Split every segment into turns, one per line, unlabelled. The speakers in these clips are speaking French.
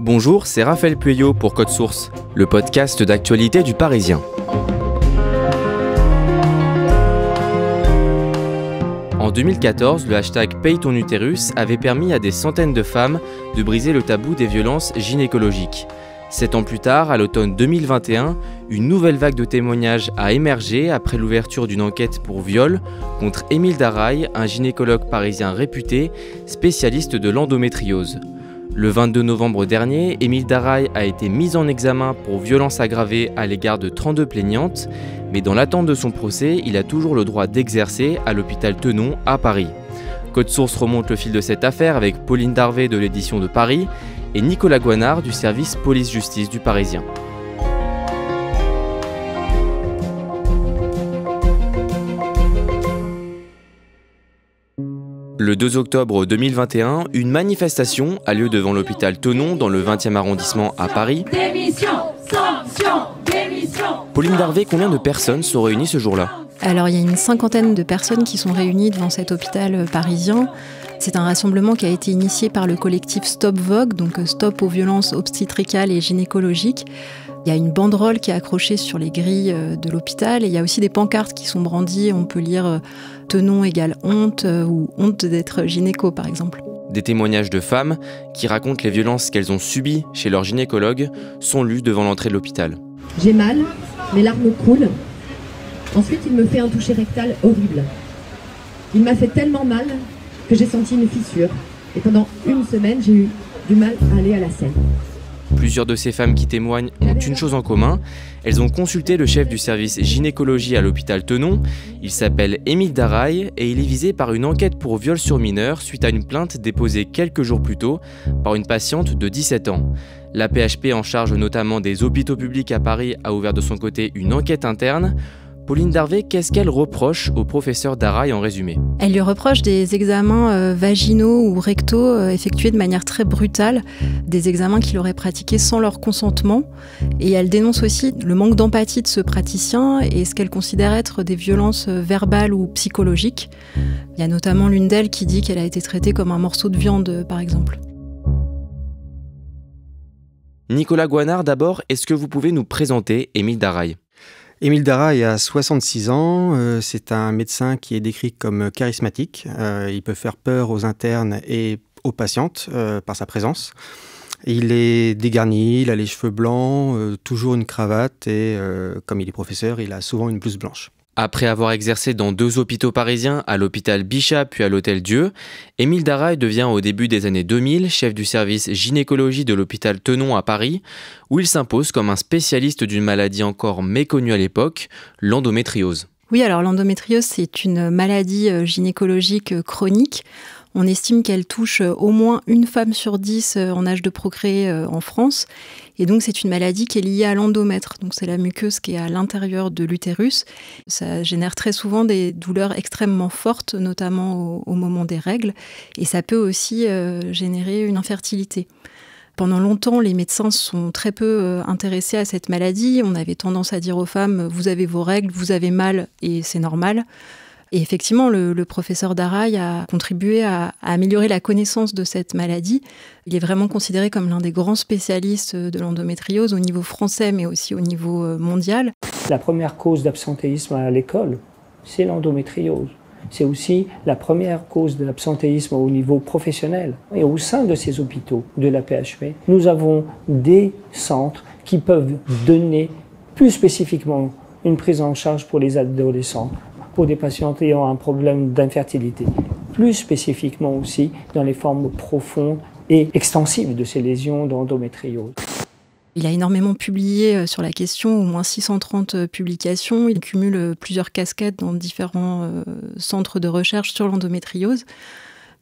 Bonjour, c'est Raphaël Pueyo pour Code Source, le podcast d'actualité du Parisien. En 2014, le hashtag Paye ton utérus avait permis à des centaines de femmes de briser le tabou des violences gynécologiques. 7 ans plus tard, à l'automne 2021, une nouvelle vague de témoignages a émergé après l'ouverture d'une enquête pour viol contre Émile Daraille, un gynécologue parisien réputé, spécialiste de l'endométriose. Le 22 novembre dernier, Émile Daraille a été mis en examen pour violence aggravée à l'égard de 32 plaignantes, mais dans l'attente de son procès, il a toujours le droit d'exercer à l'hôpital Tenon à Paris. Code Source remonte le fil de cette affaire avec Pauline Darvé de l'édition de Paris et Nicolas Guanard du service police-justice du Parisien. Le 2 octobre 2021, une manifestation a lieu devant l'hôpital Tenon dans le 20e arrondissement à Paris.
Démission, sanction, démission.
Pauline Darvé, combien de personnes sont réunies ce jour-là ?
Alors il y a une cinquantaine de personnes qui sont réunies devant cet hôpital parisien. C'est un rassemblement qui a été initié par le collectif Stop Vogue, donc Stop aux violences obstétricales et gynécologiques. Il y a une banderole qui est accrochée sur les grilles de l'hôpital et il y a aussi des pancartes qui sont brandies. On peut lire « Tenon égale honte » ou « honte d'être gynéco » par exemple.
Des témoignages de femmes qui racontent les violences qu'elles ont subies chez leur gynécologue sont lus devant l'entrée de l'hôpital.
J'ai mal, mes larmes coulent. Ensuite, il me fait un toucher rectal horrible. Il m'a fait tellement mal que j'ai senti une fissure. Et pendant une semaine, j'ai eu du mal à aller à la selle.
Plusieurs de ces femmes qui témoignent ont une chose en commun. Elles ont consulté le chef du service gynécologie à l'hôpital Tenon. Il s'appelle Émile Daraille et il est visé par une enquête pour viol sur mineur suite à une plainte déposée quelques jours plus tôt par une patiente de 17 ans. La PHP, en charge notamment des hôpitaux publics à Paris, a ouvert de son côté une enquête interne. Pauline Darvé, qu'est-ce qu'elle reproche au professeur Daraille en résumé ?
Elle lui reproche des examens vaginaux ou rectaux effectués de manière très brutale, des examens qu'il aurait pratiqués sans leur consentement. Et elle dénonce aussi le manque d'empathie de ce praticien et ce qu'elle considère être des violences verbales ou psychologiques. Il y a notamment l'une d'elles qui dit qu'elle a été traitée comme un morceau de viande, par exemple.
Nicolas Guanard, d'abord, est-ce que vous pouvez nous présenter Émile Daraille ?
Émile Daraille a 66 ans, c'est un médecin qui est décrit comme charismatique. Il peut faire peur aux internes et aux patientes par sa présence. Il est dégarni, il a les cheveux blancs, toujours une cravate et comme il est professeur, il a souvent une blouse blanche.
Après avoir exercé dans 2 hôpitaux parisiens, à l'hôpital Bichat puis à l'hôtel Dieu, Émile Daraille devient au début des années 2000 chef du service gynécologie de l'hôpital Tenon à Paris, où il s'impose comme un spécialiste d'une maladie encore méconnue à l'époque, l'endométriose.
Oui, alors l'endométriose, c'est une maladie gynécologique chronique. On estime qu'elle touche au moins une femme sur 10 en âge de procréer en France. Et donc, c'est une maladie qui est liée à l'endomètre. Donc, c'est la muqueuse qui est à l'intérieur de l'utérus. Ça génère très souvent des douleurs extrêmement fortes, notamment au moment des règles. Et ça peut aussi générer une infertilité. Pendant longtemps, les médecins sont très peu intéressés à cette maladie. On avait tendance à dire aux femmes « vous avez vos règles, vous avez mal et c'est normal ». Et effectivement, le professeur Daraille a contribué à améliorer la connaissance de cette maladie. Il est vraiment considéré comme l'un des grands spécialistes de l'endométriose au niveau français, mais aussi au niveau mondial.
La première cause d'absentéisme à l'école, c'est l'endométriose. C'est aussi la première cause d'absentéisme au niveau professionnel. Et au sein de ces hôpitaux de la PHP, nous avons des centres qui peuvent donner plus spécifiquement une prise en charge pour les adolescents, pour des patientes ayant un problème d'infertilité, plus spécifiquement aussi dans les formes profondes et extensives de ces lésions d'endométriose.
Il a énormément publié sur la question, au moins 630 publications. Il cumule plusieurs casquettes dans différents centres de recherche sur l'endométriose.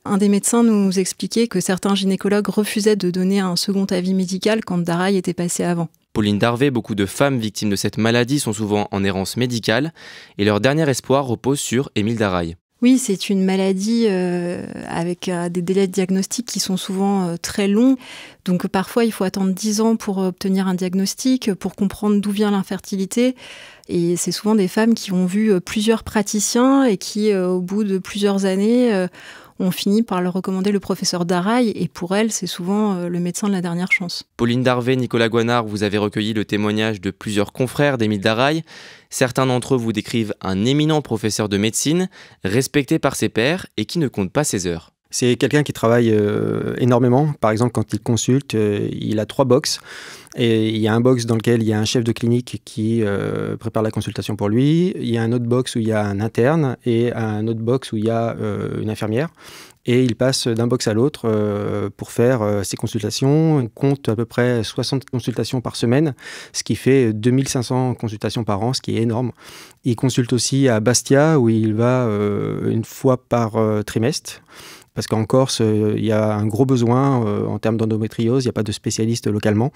Un des médecins nous expliquait que certains gynécologues refusaient de donner un second avis médical quand Daraille était passé avant.
Pauline Darvé, beaucoup de femmes victimes de cette maladie sont souvent en errance médicale et leur dernier espoir repose sur Émile Daraille.
Oui, c'est une maladie avec des délais de diagnostic qui sont souvent très longs. Donc parfois, il faut attendre 10 ans pour obtenir un diagnostic, pour comprendre d'où vient l'infertilité. Et c'est souvent des femmes qui ont vu plusieurs praticiens et qui, au bout de plusieurs années, on finit par leur recommander le professeur Darail, et pour elles, c'est souvent le médecin de la dernière chance.
Pauline Darvé, Nicolas Guanard, vous avez recueilli le témoignage de plusieurs confrères d'Émile Darail. Certains d'entre eux vous décrivent un éminent professeur de médecine, respecté par ses pairs et qui ne compte pas ses heures.
C'est quelqu'un qui travaille énormément. Par exemple, quand il consulte, il a 3 box. Et il y a un box dans lequel il y a un chef de clinique qui prépare la consultation pour lui. Il y a un autre box où il y a un interne et un autre box où il y a une infirmière. Et il passe d'un box à l'autre pour faire ses consultations. Il compte à peu près 60 consultations par semaine, ce qui fait 2500 consultations par an, ce qui est énorme. Il consulte aussi à Bastia, où il va une fois par trimestre. Parce qu'en Corse, il y a un gros besoin en termes d'endométriose, il n'y a pas de spécialistes localement.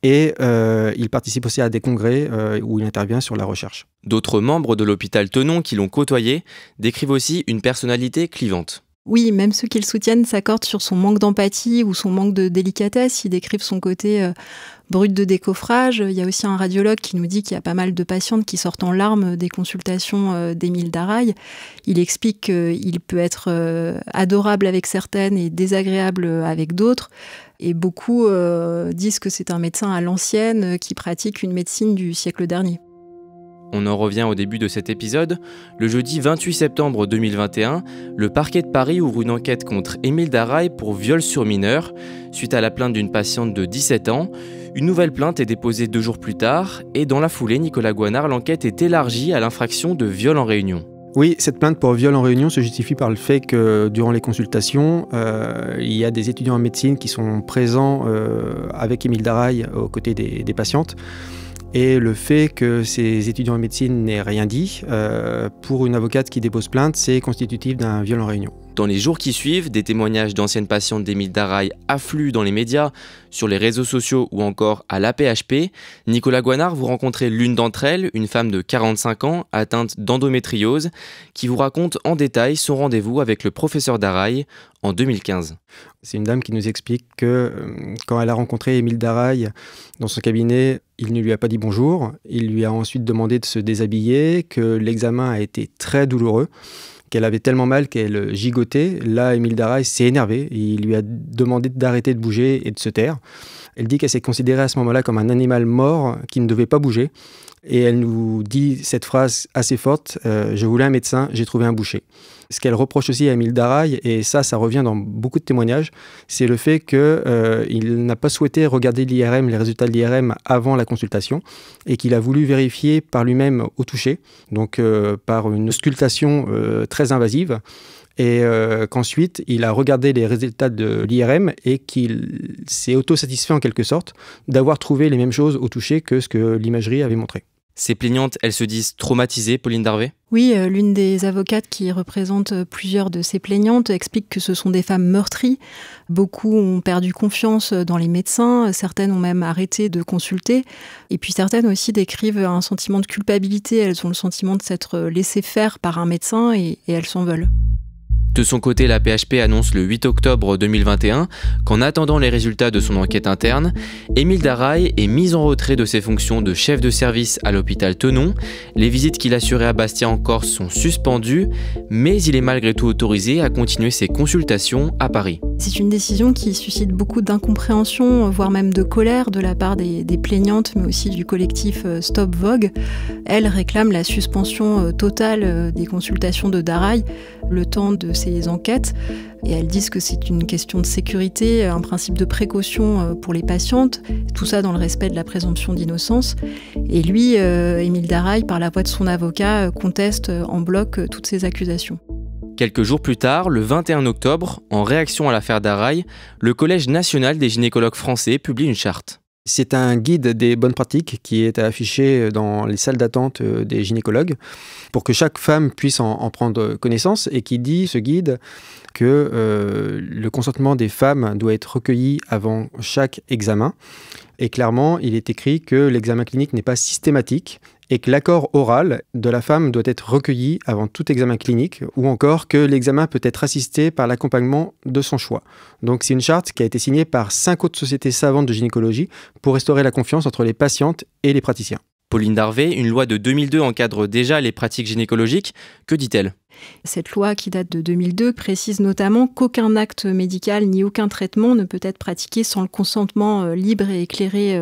Et il participe aussi à des congrès où il intervient sur la recherche.
D'autres membres de l'hôpital Tenon qui l'ont côtoyé décrivent aussi une personnalité clivante.
Oui, même ceux qui le soutiennent s'accordent sur son manque d'empathie ou son manque de délicatesse. Ils décrivent son côté brut de décoffrage. Il y a aussi un radiologue qui nous dit qu'il y a pas mal de patientes qui sortent en larmes des consultations d'Émile Darail. Il explique qu'il peut être adorable avec certaines et désagréable avec d'autres. Et beaucoup disent que c'est un médecin à l'ancienne qui pratique une médecine du siècle dernier.
On en revient au début de cet épisode. Le jeudi 28 septembre 2021, le parquet de Paris ouvre une enquête contre Émile Darail pour viol sur mineur. Suite à la plainte d'une patiente de 17 ans, une nouvelle plainte est déposée 2 jours plus tard. Et dans la foulée, Nicolas Guanard, l'enquête est élargie à l'infraction de viol en réunion.
Oui, cette plainte pour viol en réunion se justifie par le fait que durant les consultations, il y a des étudiants en médecine qui sont présents avec Émile Darail aux côtés des patientes. Et le fait que ces étudiants en médecine n'aient rien dit, pour une avocate qui dépose plainte, c'est constitutif d'un viol en réunion.
Dans les jours qui suivent, des témoignages d'anciennes patientes d'Émile Darail affluent dans les médias, sur les réseaux sociaux ou encore à l'AP-HP. Nicolas Guanard, vous rencontrez l'une d'entre elles, une femme de 45 ans atteinte d'endométriose, qui vous raconte en détail son rendez-vous avec le professeur Darail en 2015.
C'est une dame qui nous explique que quand elle a rencontré Émile Darail dans son cabinet, il ne lui a pas dit bonjour. Il lui a ensuite demandé de se déshabiller, que l'examen a été très douloureux, qu'elle avait tellement mal qu'elle gigotait. Là, Émile Darail s'est énervé. Il lui a demandé d'arrêter de bouger et de se taire. Elle dit qu'elle s'est considérée à ce moment-là comme un animal mort qui ne devait pas bouger. Et elle nous dit cette phrase assez forte, « Je voulais un médecin, j'ai trouvé un boucher ». Ce qu'elle reproche aussi à Émile Darail, et ça revient dans beaucoup de témoignages, c'est le fait qu'il n'a pas souhaité regarder l'IRM, les résultats de l'IRM avant la consultation, et qu'il a voulu vérifier par lui-même au toucher, donc par une auscultation très invasive, et qu'ensuite il a regardé les résultats de l'IRM et qu'il s'est autosatisfait en quelque sorte d'avoir trouvé les mêmes choses au toucher que ce que l'imagerie avait montré.
Ces plaignantes, elles se disent traumatisées, Pauline Darvé ?
Oui, l'une des avocates qui représente plusieurs de ces plaignantes explique que ce sont des femmes meurtries. Beaucoup ont perdu confiance dans les médecins, certaines ont même arrêté de consulter. Et puis certaines aussi décrivent un sentiment de culpabilité, elles ont le sentiment de s'être laissées faire par un médecin et elles s'en veulent.
De son côté, la PHP annonce le 8 octobre 2021 qu'en attendant les résultats de son enquête interne, Émile Darail est mis en retrait de ses fonctions de chef de service à l'hôpital Tenon. Les visites qu'il assurait à Bastia en Corse sont suspendues, mais il est malgré tout autorisé à continuer ses consultations à Paris.
C'est une décision qui suscite beaucoup d'incompréhension, voire même de colère de la part des plaignantes, mais aussi du collectif Stop Vogue. Elles réclament la suspension totale des consultations de Darail, le temps de ces enquêtes. Et elles disent que c'est une question de sécurité, un principe de précaution pour les patientes, tout ça dans le respect de la présomption d'innocence. Et lui, Émile Darail, par la voix de son avocat, conteste en bloc toutes ces accusations.
Quelques jours plus tard, le 21 octobre, en réaction à l'affaire Darail, le Collège national des gynécologues français publie une charte.
C'est un guide des bonnes pratiques qui est affiché dans les salles d'attente des gynécologues pour que chaque femme puisse en prendre connaissance et qui dit, ce guide, que le consentement des femmes doit être recueilli avant chaque examen. Et clairement, il est écrit que l'examen clinique n'est pas systématique et que l'accord oral de la femme doit être recueilli avant tout examen clinique, ou encore que l'examen peut être assisté par l'accompagnement de son choix. Donc c'est une charte qui a été signée par 5 autres sociétés savantes de gynécologie pour restaurer la confiance entre les patientes et les praticiens.
Pauline Darvé, une loi de 2002 encadre déjà les pratiques gynécologiques. Que dit-elle ?
Cette loi qui date de 2002 précise notamment qu'aucun acte médical ni aucun traitement ne peut être pratiqué sans le consentement libre et éclairé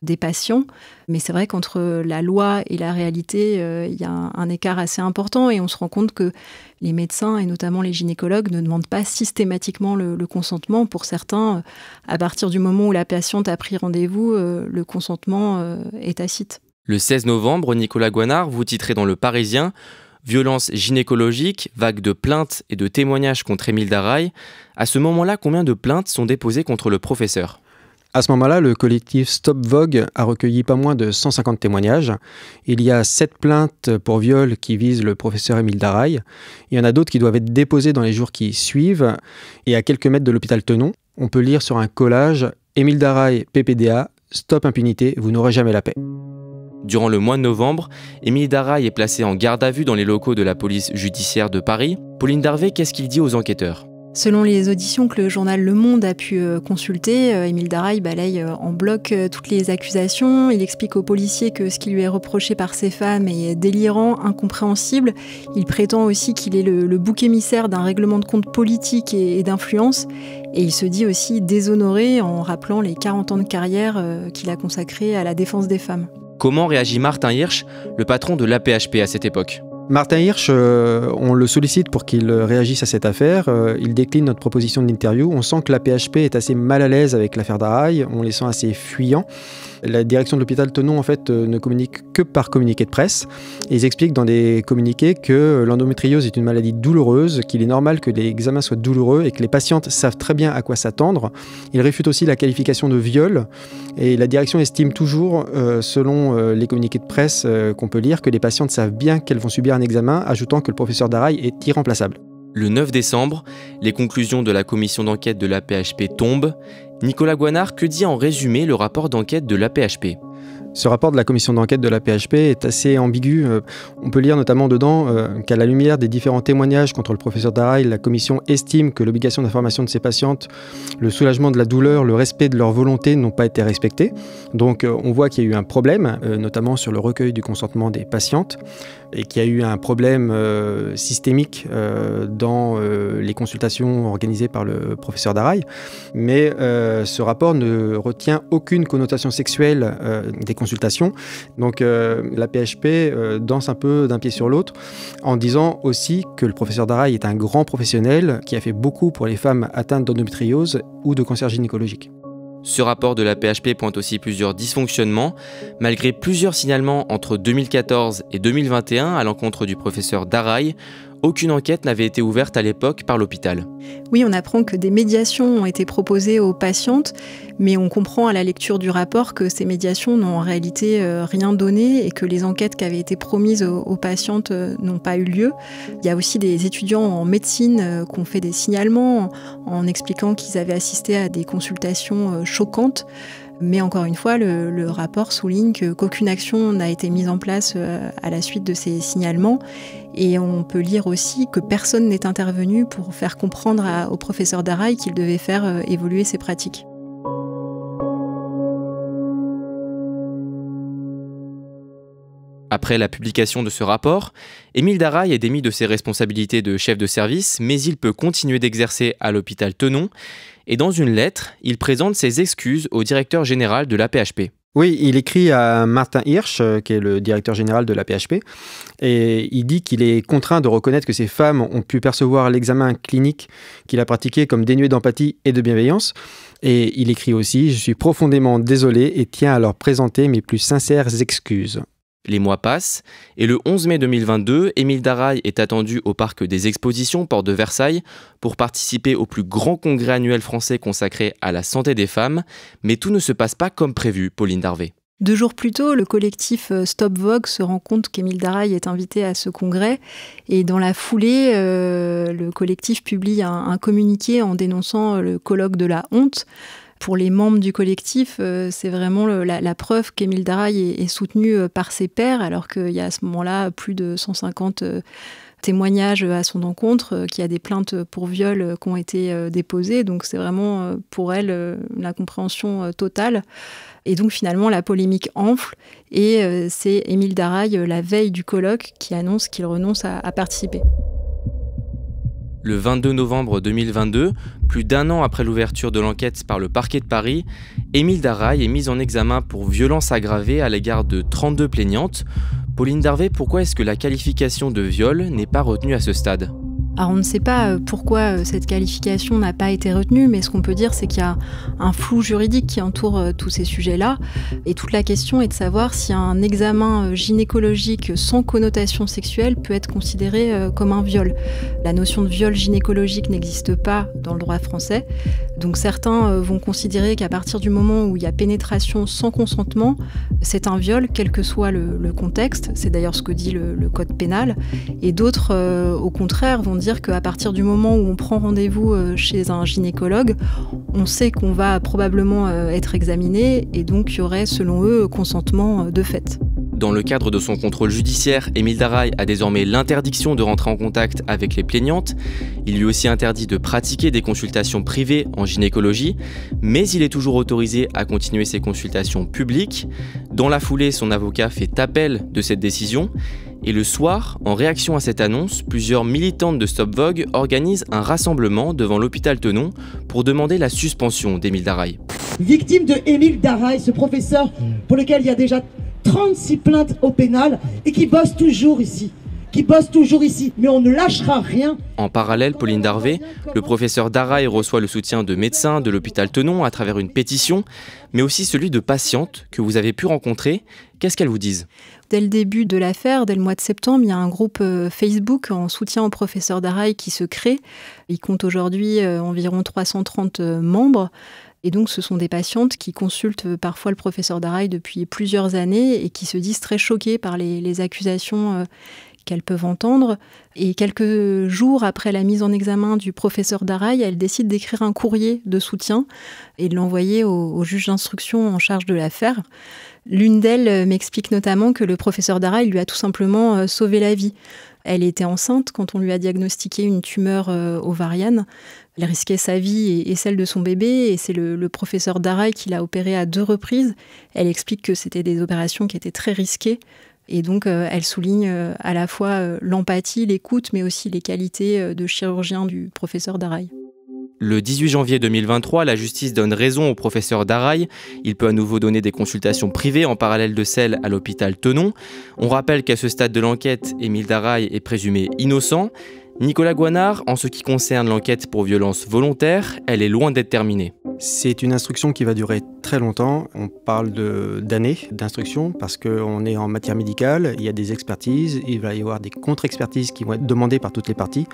des patients. Mais c'est vrai qu'entre la loi et la réalité, il y a un écart assez important et on se rend compte que les médecins et notamment les gynécologues ne demandent pas systématiquement le consentement. Pour certains, à partir du moment où la patiente a pris rendez-vous, le consentement est tacite.
Le 16 novembre, Nicolas Goinard, vous titrez dans Le Parisien « Violence gynécologique, vague de plaintes et de témoignages contre Émile Daraille ». À ce moment-là, combien de plaintes sont déposées contre le professeur ?
À ce moment-là, le collectif Stop Vogue a recueilli pas moins de 150 témoignages. Il y a 7 plaintes pour viol qui visent le professeur Émile Daraille. Il y en a d'autres qui doivent être déposées dans les jours qui suivent. Et à quelques mètres de l'hôpital Tenon, on peut lire sur un collage « Émile Daraille, PPDA, stop impunité, vous n'aurez jamais la paix ».
Durant le mois de novembre, Émile Daraille est placé en garde à vue dans les locaux de la police judiciaire de Paris. Pauline Darvé, qu'est-ce qu'il dit aux enquêteurs ?
Selon les auditions que le journal Le Monde a pu consulter, Émile Daraille balaye en bloc toutes les accusations. Il explique aux policiers que ce qui lui est reproché par ces femmes est délirant, incompréhensible. Il prétend aussi qu'il est le bouc émissaire d'un règlement de compte politique et d'influence. Et il se dit aussi déshonoré en rappelant les 40 ans de carrière qu'il a consacrés à la défense des femmes.
Comment réagit Martin Hirsch, le patron de l'AP-HP à cette époque ?
Martin Hirsch, on le sollicite pour qu'il réagisse à cette affaire. Il décline notre proposition d'interview. On sent que la PHP est assez mal à l'aise avec l'affaire Daraille. On les sent assez fuyants. La direction de l'hôpital Tenon, en fait, ne communique que par communiqué de presse. Et ils expliquent dans des communiqués que l'endométriose est une maladie douloureuse, qu'il est normal que les examens soient douloureux et que les patientes savent très bien à quoi s'attendre. Ils réfutent aussi la qualification de viol. Et la direction estime toujours, selon les communiqués de presse qu'on peut lire, que les patientes savent bien qu'elles vont subir un examen, ajoutant que le professeur Daraille est irremplaçable.
Le 9 décembre, les conclusions de la commission d'enquête de l'AP-HP tombent. Nicolas Goinard, que dit en résumé le rapport d'enquête de l'AP-HP ?
Ce rapport de la commission d'enquête de la PHP est assez ambigu. On peut lire notamment dedans qu'à la lumière des différents témoignages contre le professeur Daraille, la commission estime que l'obligation d'information de ses patientes, le soulagement de la douleur, le respect de leur volonté n'ont pas été respectés. Donc on voit qu'il y a eu un problème, notamment sur le recueil du consentement des patientes, et qu'il y a eu un problème systémique dans les consultations organisées par le professeur Daraille. Mais ce rapport ne retient aucune connotation sexuelle des consultations. Donc la PHP danse un peu d'un pied sur l'autre en disant aussi que le professeur Daraille est un grand professionnel qui a fait beaucoup pour les femmes atteintes d'endométriose ou de cancer gynécologique.
Ce rapport de la PHP pointe aussi plusieurs dysfonctionnements. Malgré plusieurs signalements entre 2014 et 2021 à l'encontre du professeur Daraille, aucune enquête n'avait été ouverte à l'époque par l'hôpital.
Oui, on apprend que des médiations ont été proposées aux patientes, mais on comprend à la lecture du rapport que ces médiations n'ont en réalité rien donné et que les enquêtes qui avaient été promises aux patientes n'ont pas eu lieu. Il y a aussi des étudiants en médecine qui ont fait des signalements en expliquant qu'ils avaient assisté à des consultations choquantes. Mais encore une fois, le rapport souligne qu'aucune action n'a été mise en place à la suite de ces signalements. Et on peut lire aussi que personne n'est intervenu pour faire comprendre au professeur Daraille qu'il devait faire évoluer ses pratiques.
Après la publication de ce rapport, Émile Daraille est démis de ses responsabilités de chef de service, mais il peut continuer d'exercer à l'hôpital Tenon. Et dans une lettre, il présente ses excuses au directeur général de l'AP-HP.
Oui, il écrit à Martin Hirsch, qui est le directeur général de l'AP-HP, et il dit qu'il est contraint de reconnaître que ces femmes ont pu percevoir l'examen clinique qu'il a pratiqué comme dénué d'empathie et de bienveillance. Et il écrit aussi « Je suis profondément désolé et tiens à leur présenter mes plus sincères excuses ».
Les mois passent et le 11 mai 2022, Émile Daraille est attendu au Parc des Expositions, porte de Versailles, pour participer au plus grand congrès annuel français consacré à la santé des femmes. Mais tout ne se passe pas comme prévu, Pauline Darvé.
2 jours plus tôt, le collectif Stop Vogue se rend compte qu'Émile Daraille est invité à ce congrès. Et dans la foulée, le collectif publie un communiqué en dénonçant le colloque de la honte. Pour les membres du collectif, c'est vraiment la preuve qu'Émile Daraille est soutenu par ses pairs, alors qu'il y a à ce moment-là plus de 150 témoignages à son encontre, qu'il y a des plaintes pour viol qui ont été déposées. Donc c'est vraiment pour elle la compréhension totale. Et donc finalement la polémique enfle et c'est Émile Darail, la veille du colloque, qui annonce qu'il renonce à participer.
Le 22 novembre 2022, plus d'1 an après l'ouverture de l'enquête par le parquet de Paris, Émile Darail est mise en examen pour violence aggravée à l'égard de 32 plaignantes. Pauline Darvé, pourquoi est-ce que la qualification de viol n'est pas retenue à ce stade ?
Alors on ne sait pas pourquoi cette qualification n'a pas été retenue, mais ce qu'on peut dire, c'est qu'il y a un flou juridique qui entoure tous ces sujets-là. Et toute la question est de savoir si un examen gynécologique sans connotation sexuelle peut être considéré comme un viol. La notion de viol gynécologique n'existe pas dans le droit français. Donc certains vont considérer qu'à partir du moment où il y a pénétration sans consentement, c'est un viol, quel que soit le contexte. C'est d'ailleurs ce que dit le code pénal. Et d'autres, au contraire, vont dire qu'à partir du moment où on prend rendez-vous chez un gynécologue, on sait qu'on va probablement être examiné et donc il y aurait, selon eux, consentement de fait.
Dans le cadre de son contrôle judiciaire, Émile Darail a désormais l'interdiction de rentrer en contact avec les plaignantes. Il lui est aussi interdit de pratiquer des consultations privées en gynécologie, mais il est toujours autorisé à continuer ses consultations publiques. Dans la foulée, son avocat fait appel de cette décision. Et le soir, en réaction à cette annonce, plusieurs militantes de Stop Vogue organisent un rassemblement devant l'hôpital Tenon pour demander la suspension d'Émile Darail.
Victime de Émile Darail, ce professeur pour lequel il y a déjà 36 plaintes au pénal et qui bosse toujours ici. Mais on ne lâchera rien.
En parallèle, Pauline Darvé, le professeur Darail reçoit le soutien de médecins de l'hôpital Tenon à travers une pétition, mais aussi celui de patientes que vous avez pu rencontrer. Qu'est-ce qu'elles vous disent ?
Dès le début de l'affaire, dès le mois de septembre, il y a un groupe Facebook en soutien au professeur Darail qui se crée. Il compte aujourd'hui environ 330 membres. Et donc, ce sont des patientes qui consultent parfois le professeur Darail depuis plusieurs années et qui se disent très choquées par les accusations qu'elles peuvent entendre. Et quelques jours après la mise en examen du professeur Darail, elles décident d'écrire un courrier de soutien et de l'envoyer au juge d'instruction en charge de l'affaire. L'une d'elles m'explique notamment que le professeur Darail lui a tout simplement sauvé la vie. Elle était enceinte quand on lui a diagnostiqué une tumeur ovarienne. Elle risquait sa vie et celle de son bébé, et c'est le professeur Darail qui l'a opérée à 2 reprises. Elle explique que c'était des opérations qui étaient très risquées. Et donc, elle souligne à la fois l'empathie, l'écoute, mais aussi les qualités de chirurgien du professeur Darail.
Le 18 janvier 2023, la justice donne raison au professeur Darail. Il peut à nouveau donner des consultations privées en parallèle de celles à l'hôpital Tenon. On rappelle qu'à ce stade de l'enquête, Émile Darail est présumé innocent. Nicolas Guanard, en ce qui concerne l'enquête pour violence volontaire, elle est loin d'être terminée.
C'est une instruction qui va durer très longtemps. On parle d'années d'instruction parce qu'on est en matière médicale, il y a des expertises, il va y avoir des contre-expertises qui vont être demandées par toutes les parties.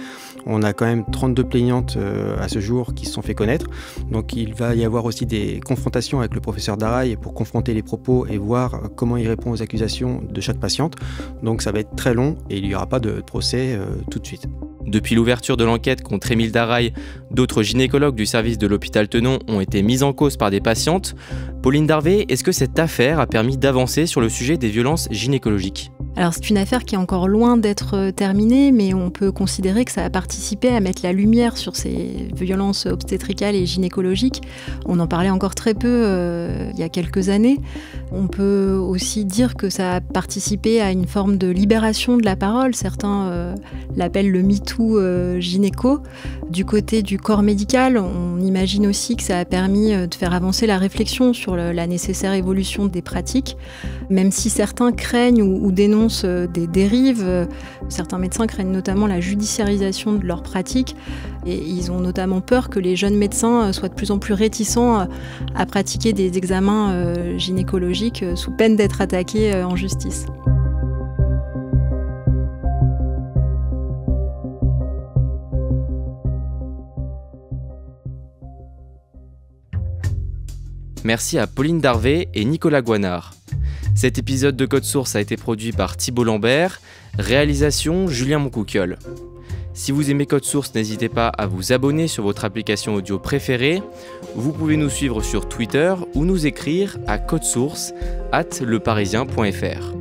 On a quand même 32 plaignantes à ce jour qui se sont fait connaître. Donc il va y avoir aussi des confrontations avec le professeur Darail pour confronter les propos et voir comment il répond aux accusations de chaque patiente. Donc ça va être très long et il n'y aura pas de procès tout de suite.
Depuis l'ouverture de l'enquête contre Émile Darail, d'autres gynécologues du service de l'hôpital Tenon ont été mis en cause par des patientes. Pauline Darvé, est-ce que cette affaire a permis d'avancer sur le sujet des violences gynécologiques ?
Alors c'est une affaire qui est encore loin d'être terminée, mais on peut considérer que ça a participé à mettre la lumière sur ces violences obstétricales et gynécologiques. On en parlait encore très peu il y a quelques années. On peut aussi dire que ça a participé à une forme de libération de la parole. Certains l'appellent le MeToo gynéco. Du côté du corps médical, on imagine aussi que ça a permis de faire avancer la réflexion sur la nécessaire évolution des pratiques. Même si certains craignent ou dénoncent des dérives, certains médecins craignent notamment la judiciarisation de leurs pratiques et ils ont notamment peur que les jeunes médecins soient de plus en plus réticents à pratiquer des examens gynécologiques sous peine d'être attaqués en justice.
Merci à Pauline Darvé et Nicolas Guanard. Cet épisode de Code Source a été produit par Thibault Lambert, réalisation Julien Moncouquiol. Si vous aimez Code Source, n'hésitez pas à vous abonner sur votre application audio préférée. Vous pouvez nous suivre sur Twitter ou nous écrire à codesource@leparisien.fr.